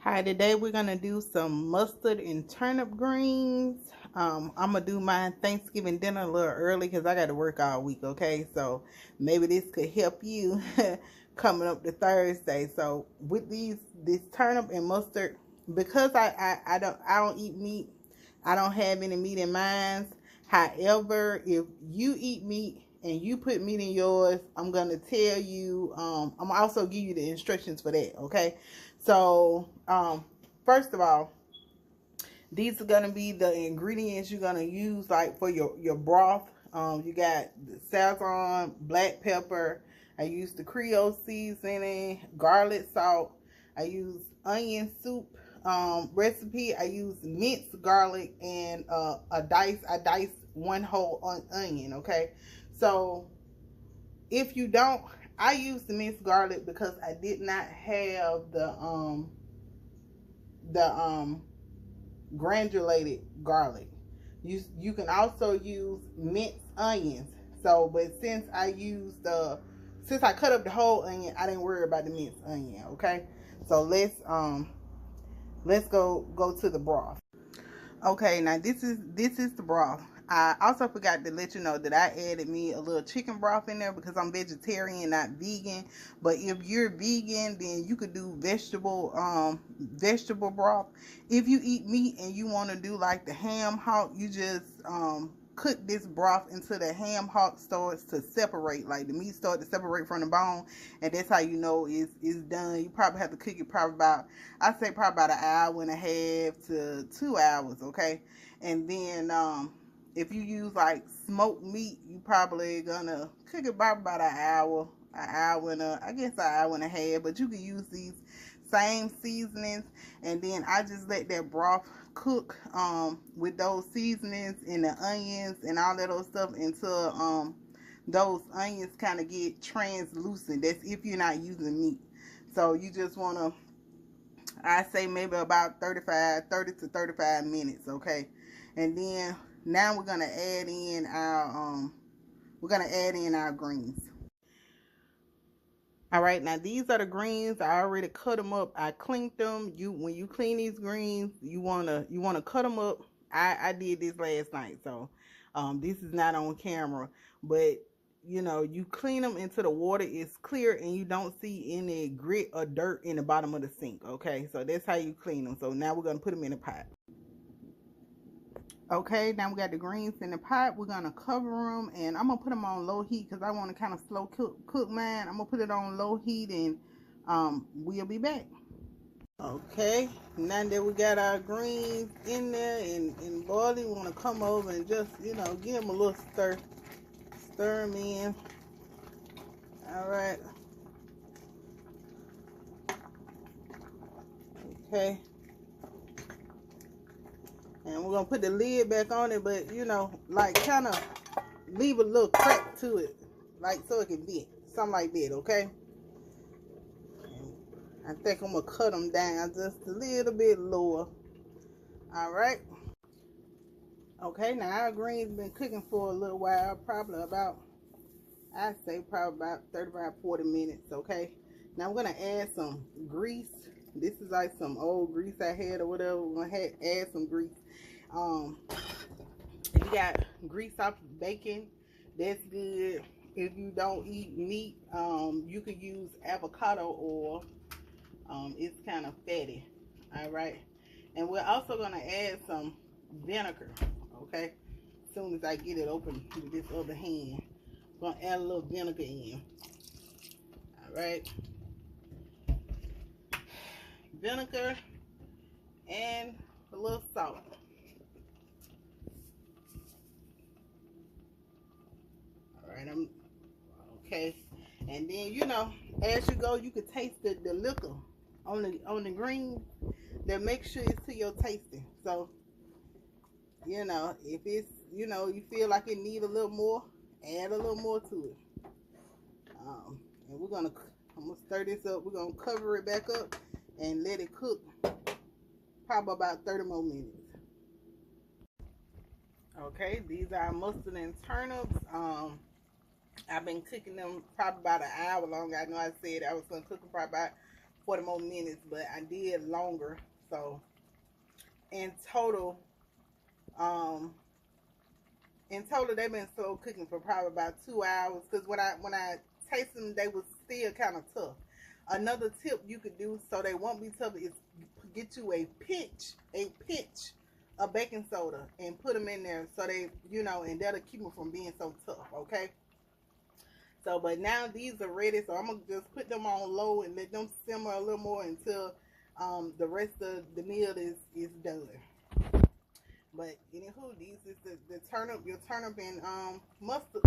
Hi, today we're gonna do some mustard and turnip greens. I'm gonna do my Thanksgiving dinner a little early because I got to work all week. Okay, so maybe this could help you coming up to Thursday. So with this turnip and mustard, because I don't eat meat, I don't have any meat in mine. However, if you eat meat and you put meat in yours, I'm gonna tell you. I'm also give you the instructions for that. Okay. So, first of all, these are gonna be the ingredients you're gonna use, like for your broth. You got the saffron, black pepper. I use the Creole seasoning, garlic salt. I use onion soup recipe. I use minced garlic and I dice one whole onion. Okay, so if you don't, I use the minced garlic because I did not have the granulated garlic. You can also use minced onions. So, but since I cut up the whole onion, I didn't worry about the minced onion. Okay, so let's go to the broth. Okay, now this is the broth. I also forgot to let you know that I added me a little chicken broth in there because I'm vegetarian, not vegan. But if you're vegan, then you could do vegetable broth. If you eat meat and you want to do like the ham hock, you just cook this broth until the ham hock starts to separate, like the meat starts to separate from the bone, and that's how you know it's done. You probably have to cook it probably about, I say probably about an hour and a half to 2 hours. Okay, and then if you use like smoked meat, you probably gonna cook it about an hour, I guess an hour and a half. But you can use these same seasonings, and then I just let that broth cook with those seasonings and the onions and all that other stuff until those onions kind of get translucent. That's if you're not using meat. So you just want to, I say maybe about 30 to 35 minutes. Okay, and then now we're gonna add in our greens. All right, now these are the greens. I already cut them up. I cleaned them. When you clean these greens, you wanna cut them up. I did this last night, so this is not on camera, but you clean them until the water is clear and you don't see any grit or dirt in the bottom of the sink. Okay, so that's how you clean them. So now we're gonna put them in a pot. Okay, now we got the greens in the pot. We're gonna cover them, and I'm gonna put them on low heat because I want to kind of slow cook mine. I'm gonna put it on low heat, and we'll be back. Okay, now that we got our greens in there and boiling, we want to come over and just give them a little stir them in. All right. Okay. And we're gonna put the lid back on it, but like kind of leave a little crack to it, like so it can vent, something like that. Okay. I think I'm gonna cut them down just a little bit lower. All right. Okay, now our greens been cooking for a little while, probably about, I'd say probably about 35-40 minutes. Okay, now we're gonna add some grease. This is like some old grease I had or whatever. We're gonna add some grease. If you got grease off bacon, that's good. If you don't eat meat, you could use avocado oil. It's kind of fatty. All right, and we're also gonna add some vinegar. Okay, as soon as I get it open with this other hand, I'm gonna add a little vinegar in. All right, vinegar and a little salt. All right, I'm okay, and then as you go, you can taste the liquor on the green. Then make sure it's to your tasting. So if it's you feel like it need a little more, add a little more to it. And I'm gonna stir this up. We're gonna cover it back up and let it cook probably about 30 more minutes. Okay, these are mustard and turnips. I've been cooking them probably about an hour longer. I know I said I was gonna cook them probably about 40 more minutes, but I did longer. So in total, um, they've been slow cooking for probably about 2 hours. Cause when I tasted them, they was still kind of tough. Another tip you could do so they won't be tough is get you a pinch of baking soda and put them in there so they, and that'll keep them from being so tough. Okay. So, but now these are ready, so I'm gonna just put them on low and let them simmer a little more until the rest of the meal is done. But anywho, these is the turnip, your turnip and mustard